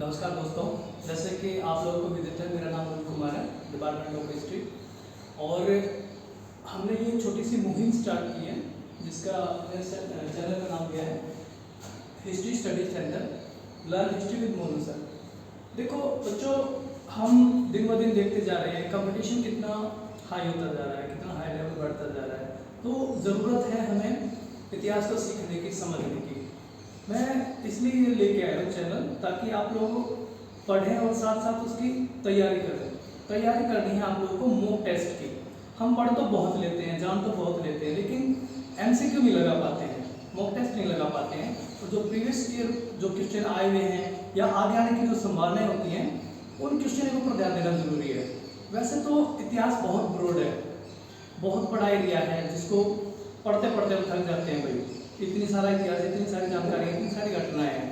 नमस्कार दोस्तों, जैसे कि आप लोगों को विदित है, मेरा नाम अरुण कुमार है, डिपार्टमेंट ऑफ हिस्ट्री। और हमने ये छोटी सी मुहिम स्टार्ट की है जिसका चैनल का नाम दिया है history study centre learn history with Monu sir. देखो बच्चों, हम दिन ब दिन देखते जा रहे हैं कंपटीशन कितना हाई होता जा रहा है, कितना हाई लेवल बढ़ता जा रहा है। तो ज़रूरत है हमें इतिहास को सीखने की, समझने की। मैं इसलिए ये लेके आया हूँ चैनल, ताकि आप लोग पढ़ें और साथ साथ उसकी तैयारी करें। तैयारी करनी है आप लोगों को मॉक टेस्ट की। हम पढ़ तो बहुत लेते हैं, जान तो बहुत लेते हैं, लेकिन एमसीक्यू नहीं लगा पाते हैं, मॉक टेस्ट नहीं लगा पाते हैं। तो जो प्रीवियस ईयर जो क्वेश्चन आए हुए हैं या आगे आने की जो संभावनाएं होती हैं, उन क्वेश्चन के ऊपर ध्यान देना जरूरी है। वैसे तो इतिहास बहुत ब्रॉड है, बहुत बड़ा एरिया है, जिसको पढ़ते पढ़ते हम थक जाते हैं। भाई इतनी सारा इतिहास, इतनी सारी जानकारी, इतनी सारी घटनाएं हैं,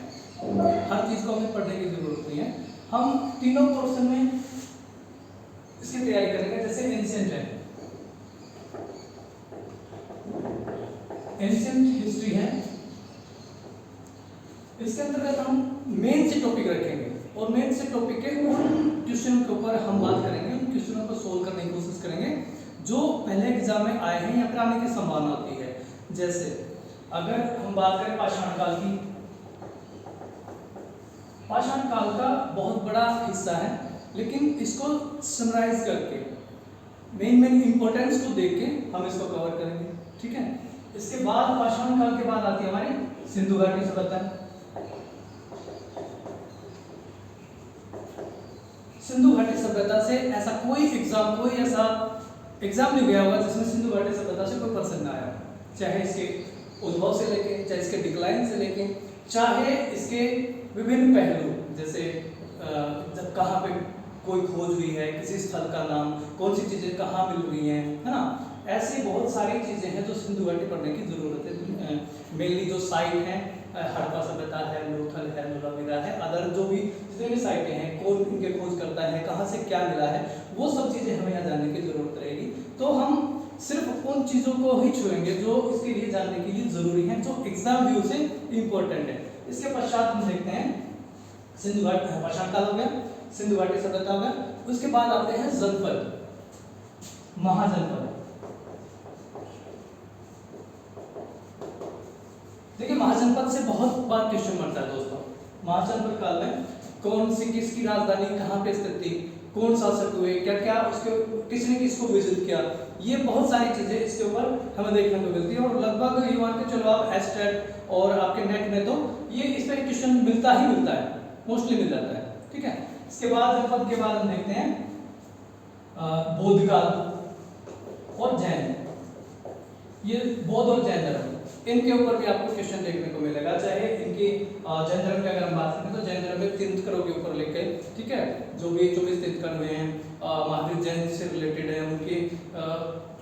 हर चीज़ को हमें पढ़ने की जरूरत नहीं है। हम तीनों पोर्शन में इसकी तैयारी करेंगे। जैसे एंशिएंट है, एंशिएंट हिस्ट्री है, इसके अंतर्गत हम मेन से टॉपिक रखेंगे और मेन से टॉपिक के उन क्वेश्चन के ऊपर हम बात करेंगे, उन क्वेश्चनों को सोल्व करने की कोशिश करेंगे जो पहले एग्जाम में आए हैं या फिर आने की संभावना होती है। जैसे अगर हम बात करें पाषाण काल की, पाषाण काल का बहुत बड़ा हिस्सा है, लेकिन इसको समराइज करके मेन इंपॉर्टेंस को देख के हम इसको कवर करेंगे, ठीक है। इसके बाद पाषाण काल के बाद आती है हमारी सिंधु घाटी सभ्यता। सिंधु घाटी सभ्यता से ऐसा कोई ऐसा एग्जाम नहीं गया होगा जिसमें सिंधु घाटी सभ्यता से कोई प्रश्न ना आया, चाहे इसके उद्भव से लेके, चाहे इसके डिक्लाइन से लेके, चाहे इसके विभिन्न पहलू, जैसे जब कहाँ पे कोई खोज हुई है, किसी स्थल का नाम, कौन सी चीजें कहाँ मिल रही हैं, है ना। ऐसी बहुत सारी चीजें हैं जो सिंधु घाटी पढ़ने की जरूरत है। मेनली जो साइट हैं, हड़प्पा सभ्यता है, लोथल है, धोलावीरा है, अदर जो भी जितने भी साइटें हैं, कौन इनके खोज करता है, कहाँ से क्या मिला है, वो सब चीजें हमें यहाँ जानने की जरूरत रहेगी। तो हम सिर्फ उन चीजों को ही छुएंगे जो इसके लिए जानने के लिए जरूरी है, जो एग्जाम व्यू से इंपॉर्टेंट है। इसके पश्चात हम देखते हैं सिंधु घाटी, पाषाण काल हो गया, सिंधु घाटी सभ्यता हो गया। उसके बाद आते हैं जनपद, महाजनपद। देखिए महाजनपद से बहुत बार क्वेश्चन बनता है दोस्तों। महाजनपद काल में कौन सी, किसकी राजधानी कहाँ पे स्थित थी, कौन शासक हुए, क्या क्या उसके, किसने किसको विजिट किया, ये बहुत सारी चीजें इसके ऊपर हमें देखने को मिलती है। और लगभग ये मान के चलो आप एस्टेट और आपके नेट में तो ये इस पर क्वेश्चन मिलता ही मिलता है, मोस्टली मिल जाता है, ठीक है। इसके बाद जनपद के बाद हम देखते हैं बौद्ध काल और जैन। ये बौद्ध और जैन धर्म, इनके ऊपर भी आपको क्वेश्चन देखने को मिलेगा। चाहे इनकी जैन धर्म की अगर हम बात करें तो जैन धर्म में तीर्थंकरों के ऊपर लेके, ठीक है, जो भी 24 तीर्थंकर हुए हैं, महावीर जैन से रिलेटेड है, उनकी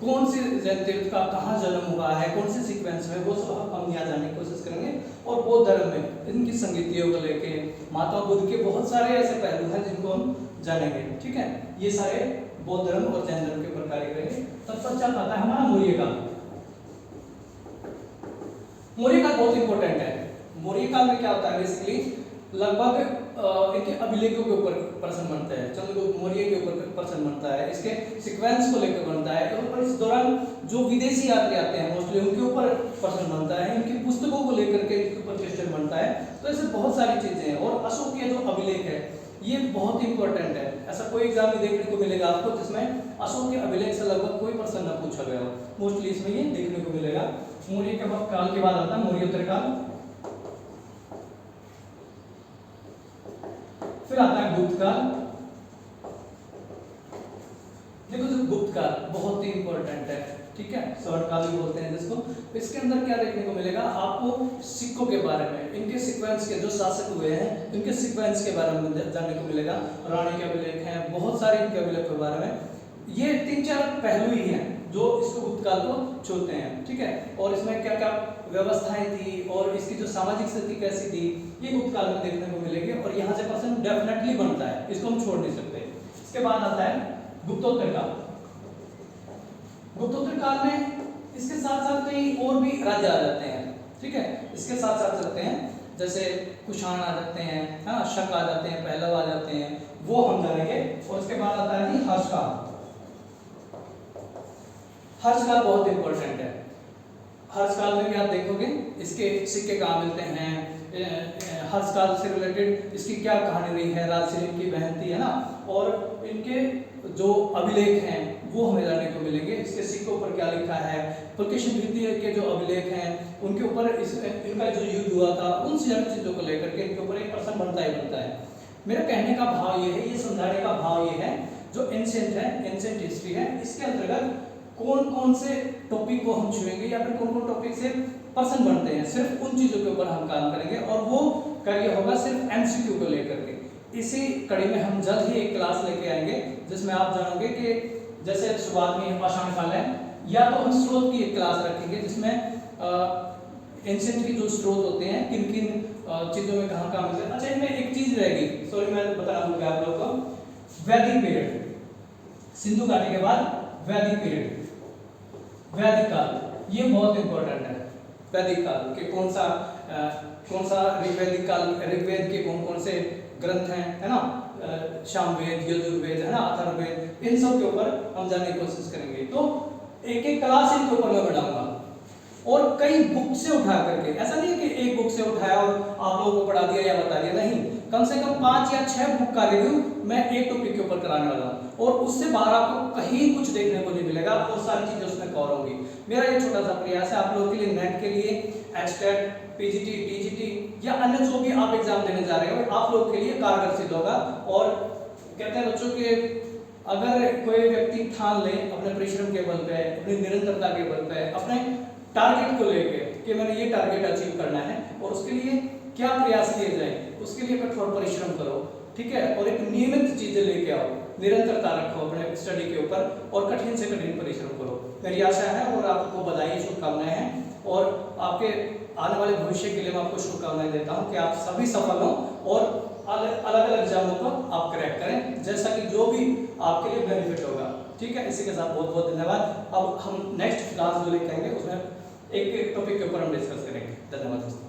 कौन से जैन तीर्थ का कहाँ जन्म हुआ है, कौन से सीक्वेंस में, वो सब हम यहाँ जानने की कोशिश करेंगे। और बौद्ध धर्म में इनकी संगीतियों को लेके, माता बुद्ध के बहुत सारे ऐसे पहलू हैं जिनको हम जानेंगे, ठीक है। ये सारे बौद्ध धर्म और जैन धर्म के ऊपर कार्य करेंगे। तत्पश्चात आता है हमारा मौर्य काल। मौर्य काल बहुत इंपॉर्टेंट है। मौर्य काल में क्या होता है, बेसिकली लगभग इनके अभिलेखों के ऊपर प्रश्न बनते हैं, चंद्रगुप्त मौर्य के ऊपर प्रश्न बनता है, इसके सीक्वेंस को लेकर बनता है, और इस दौरान जो विदेशी यात्री आते हैं मोस्टली उनके ऊपर प्रश्न बनता है, इनकी पुस्तकों को लेकर के इसके ऊपर क्वेश्चन बनता है। तो ऐसे बहुत सारी चीजें हैं। और अशोक के जो अभिलेख है ये बहुत इंपॉर्टेंट है। ऐसा कोई एग्जाम में देखने को मिलेगा आपको जिसमें अशोक के अभिलेख से लगभग कोई प्रश्न न पूछा गया हो, मोस्टली इसमें ये देखने को मिलेगा। मौर्य के काल के बाद आता है मौर्योत्तर काल, फिर आता है गुप्त काल। देखो जो गुप्त काल बहुत ही इंपॉर्टेंट है, ठीक है, शॉर्ट काल भी बोलते हैं जिसको। इसके अंदर क्या देखने को मिलेगा आपको, सिक्कों के बारे में, इनके सीक्वेंस के जो शासक हुए हैं इनके सीक्वेंस के बारे में जानने को मिलेगा। रानी के अभिलेख हैं, बहुत सारे इनके अभिलेख के बारे में। ये 3-4 पहलू ही हैं जो इसको गुप्त काल को छूते हैं, ठीक है। और इसमें क्या क्या व्यवस्थाएं थी और इसकी जो सामाजिक स्थिति कैसी थी, ये गुप्त काल में देखने को मिलेगी। और यहाँ से प्रश्न डेफिनेटली बनता है, इसको हम छोड़ नहीं सकते। इसके बाद आता है गुप्तोत्तर काल। गुप्तोत्तर काल में इसके साथ साथ कई और भी राज्य आ जाते हैं, ठीक है। इसके साथ साथ चलते हैं जैसे कुशाण आ जाते हैं, है ना, शक आ जाते हैं, पहलव आ जाते हैं, वो हम जानेंगे। और उसके बाद आता है जी हर्षकाल। हर्षकाल बहुत इंपॉर्टेंट है। हर्षकाल में भी आप देखोगे इसके सिक्के कहाँ मिलते हैं, हर्षकाल से रिलेटेड इसकी क्या कहानी रही है, राजश्री की बहन थी, है ना, और इनके जो अभिलेख हैं वो हमें जानने को मिलेंगे। इसके सिक्कों पर क्या लिखा है, पुलकेशिन द्वितीय के जो अभिलेख हैं उनके ऊपर इनका जो युद्ध हुआ था उन सारी चीज़ों को लेकर के इनके ऊपर एक प्रश्न बनता ही बनता है। मेरा कहने का भाव ये है, ये समझाने का भाव ये है, जो एंशिएंट है, एंशिएंट हिस्ट्री है, इसके अंतर्गत कौन कौन से टॉपिक को हम छुएंगे या फिर कौन कौन टॉपिक से प्रश्न बनते हैं, सिर्फ उन चीज़ों के ऊपर हम काम करेंगे और वो कार्य होगा सिर्फ एमसीक्यू को लेकर के। इसी कड़ी में हम जल्द ही एक क्लास लेके आएंगे जिसमें आप जानोगे कि जैसे शुरुआत में पाषाण काल है, या तो हम स्रोत की एक क्लास रखेंगे जिसमें एंशिएंट के जो स्रोत होते हैं किन किन चीज़ों में कहाँ कहाँ मिलते हैं। अच्छा, इनमें एक चीज़ रहेगी, सॉरी मैं बता दूंगा आप लोगों को, वैदिक पीरियड, सिंधु घाटी के बाद वैदिक पीरियड, वैदिक काल, ये बहुत इंपॉर्टेंट है। वैदिक काल के कौन सा ऋग्वैदिक काल, ऋग्वेद के कौन कौन से ग्रंथ हैं, है ना, सामवेद, यजुर्वेद, है ना, अथर्ववेद, इन सब के ऊपर हम जानने की कोशिश करेंगे। तो एक एक क्लास इनके ऊपर मैं बढ़ाऊंगा और कई बुक से उठा करके, ऐसा नहीं है कि एक बुक से उठाया और आप लोगों को पढ़ा दिया या बता दिया, नहीं, कम से कम 5 या 6 बुक का रिव्यू मैं एक टॉपिक के ऊपर कराने वाला हूँ और उससे बाहर आपको कहीं कुछ देखने को नहीं मिलेगा और सारी चीजें उसमें कवर होंगी। मेरा ये छोटा सा प्रयास है आप लोगों के लिए, नेट के लिए, एचटेट, पीजीटी, टीजीटी या अन्य जो भी आप एग्जाम देने जा रहे हो आप लोगों के लिए कारगर सिद्ध होगा। और कहते हैं बच्चों के अगर कोई व्यक्ति ठान ले अपने परिश्रम के बल पे, अपनी निरंतरता के बल पे, अपने टारगेट को लेके कि मैंने ये टारगेट अचीव करना है और उसके लिए क्या प्रयास किए जाए, उसके लिए कठोर परिश्रम करो, ठीक है, और एक नियमित चीजें लेके आओ, निरंतरता रखो अपने स्टडी के ऊपर और कठिन से कठिन परिश्रम करो। मेरी आशा है और आपको बधाई, शुभकामनाएं हैं और आपके आने वाले भविष्य के लिए मैं आपको शुभकामनाएं देता हूं कि आप सभी सफल हों और अलग अलग एग्जामों को आप क्रैक करें, जैसा कि जो भी आपके लिए बेनिफिट होगा। ठीक है, इसी के साथ बहुत बहुत धन्यवाद। अब हम नेक्स्ट क्लास जो लेकर आएंगे उसमें एक टॉपिक के ऊपर हम डिस्कस करेंगे। धन्यवाद दोस्तों।